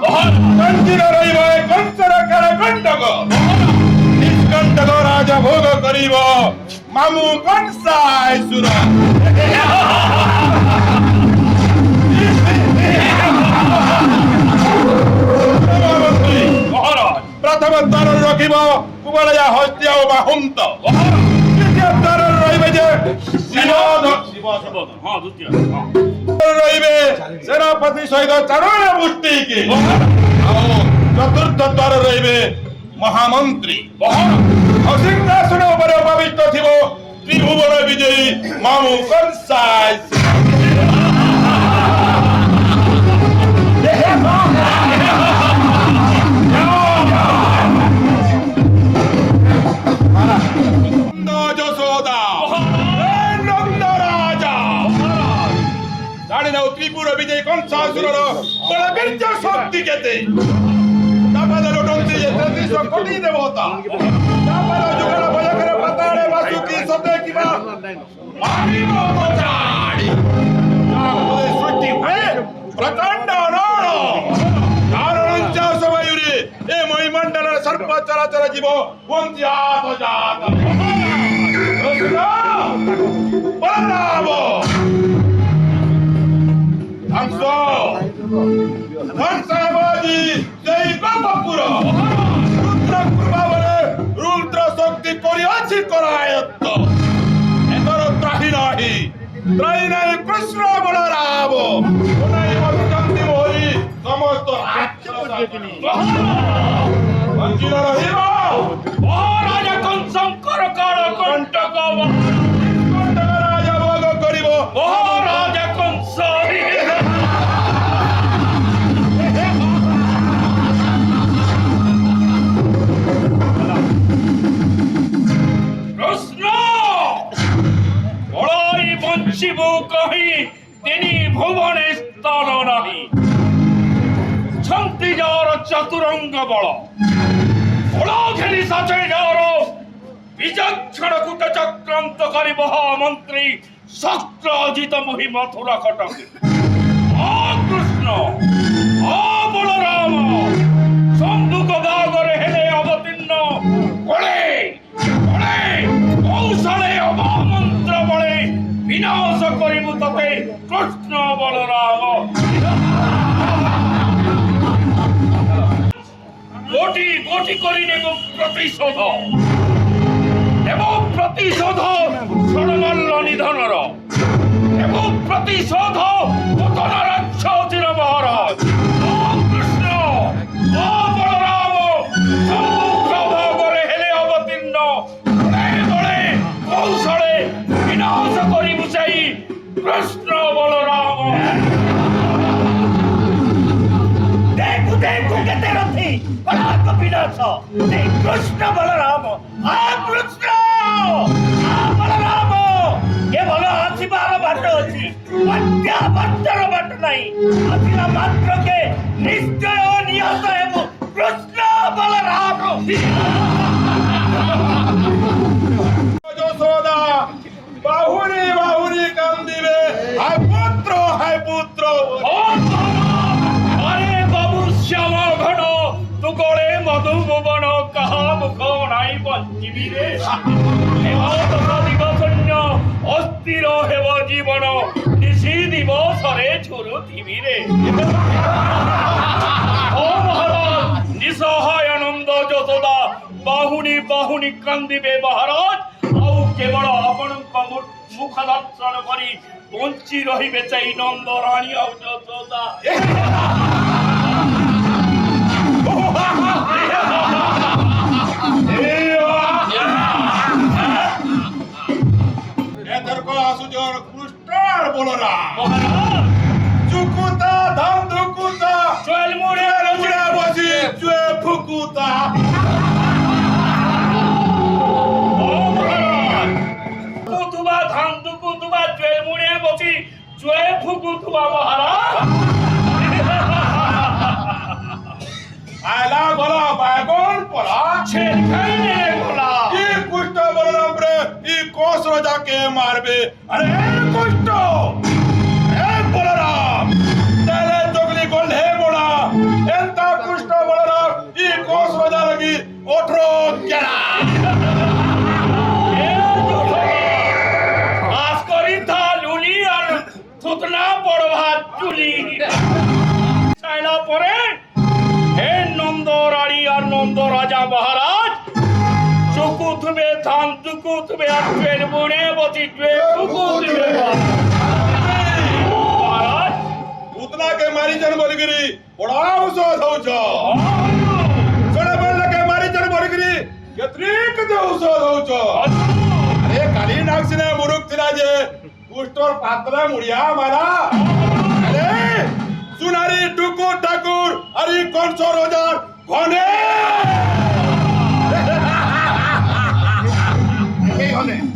कंचन रहिब कंचन काल कंटक निष्कंटक राजा भोग करिब मामु कंसाय सुर प्रथम तर रखिब कुबलया हत्या वा हुंत द्वितीय तर रहिबे जे शिवधन हां द्वितीय रहिबे सेनापति सहित चारण मुष्टि के चतुर्थ द्वार रहिबे महामंत्री सिंहासन उपर उपविष्ट थिबो त्रिभुवन विजयी मामु कंसाय যশোদা নন্দ রাজা জানি না ত্রিপুর বিজয় কংসাসুরর বলবীর্য শক্তি কেতে তাপদে লটন্তি যে 33 কোটি দেবতা তাপর যুগল ভয়কর পাতাড়ে বাসুকি সতে কিবা মারিব পচাড়ি তাপদে সৃষ্টি হয়ে প্রচন্ড নর কারণ সবাইরে এ মহিমণ্ডলের সর্ব চরাচর জীব বন্ধ্যাত জাত বলরাম ধ্বংসাবাদী সেই গঙ্গপুর রুদ্রপুর ভাবরে রুদ্র শক্তি করিয়াছি করায়ত্ত এতর ত্রাহি নাহি ত্রাহি নাই কৃষ্ণ বলরাম ওনাই অভিযন্তি হরি সমস্ত বঞ্চিত রহিব রাজা কংসঙ্কর কাল কণ্টক রাজা ভোগ করিব রাজা কংস কৃষ্ণ বড়াই বঞ্চিব কহি তিনি ভুবনে স্থান নাহি ছন্তি যার চতুরঙ্গ বড় বড় ঘেরি সাথে যার বিচক্ষণ কূট চক্রান্ত করি মহামন্ত্রী শস্ত্র অজিত মহি মথুরা কটক কৃষ্ণ বলরাম সম্মুখ দাগরে হেলে অবতীর্ণ বলে বলে কৌশলে অমন্ত্র বলে বিনাশ করিব ততে কৃষ্ণ বলরাম কোটি কোটি করি নেব প্রতিশোধ এবং প্রতিশোধ ষড়মল্ল নিধনর এবং প্রতিশোধ পতনারাক্ষ চির মহারাজ কৃষ্ণ বলরাম সম্মুখ ভাগরে হেলে অবতীর্ণ বলে কৌশলে বিনাশ করি বুঝাই কৃষ্ণ বলরাম দেখু দেখু কেতে রথি কলাক বিনাশ এই কৃষ্ণ বলরাম কৃষ্ণ বলরাম কেবল আসিবার বাট অছি প্রত্যাবর্তন বাট নাই আসিলা মাত্রকে নিশ্চয় নিহত হেব কৃষ্ণ বলরাম যশোদা বাহুরি বাহুরি কান্দিবে হায় পুত্র আরে বাবু শ্যাম ঘন তুকলে মধু ভুবন কাহা মুখ নাই বঞ্চিবি রে দিবসন্য অস্থির হেব জীবন নিশি দিবসরে ঝুরুথিবি রে ও মহারাজ নিঃসহায় আনন্দ যশোদা বাহুনি বাহুনি কান্দিবে মহারাজ আউ কেবল আপনাঙ্ক মুখ দর্শন করি বঞ্চি রহিবে চাই নন্দ রানী আউ যশোদা চুকুতা ধাম ধুকুতা চল মুড়ে মুড়ে বসি চুয়ে ফুকুতা কুতুবা ধাম ধুকুতুবা চল মুড়ে বসি চুয়ে ফুকুতুবা মহারাজ আলা গলা বাগন পড়া ছেল খাইনে গলা কি কুষ্ট বলরাম রে ই কোস রাজাকে মারবে আরে কুষ্ট বলরাম তাহলে তগলি গল হে মোড়া এন্তা সুতনা পড়বা চুলি চাইলা পরে হে নন্দ রানী আর নন্দ রাজা মহারাজ চুকু থুবে ধান চুকু থুবে আর ট্রেন বুড়ে বসি ট্রেন চুকু থুবে মহারাজ उतना के मारी जन बोलगिरी बड़ा उस होउछ सोना बोल के मारी जन बोलगिरी केतरी के उस होउछ अरे काली नागसिने मुरुक थिला जे पुष्टर पात्रा मुड़िया मारा अरे सुनारी टुकुर ठाकुर अरे कौन सो रोजार घने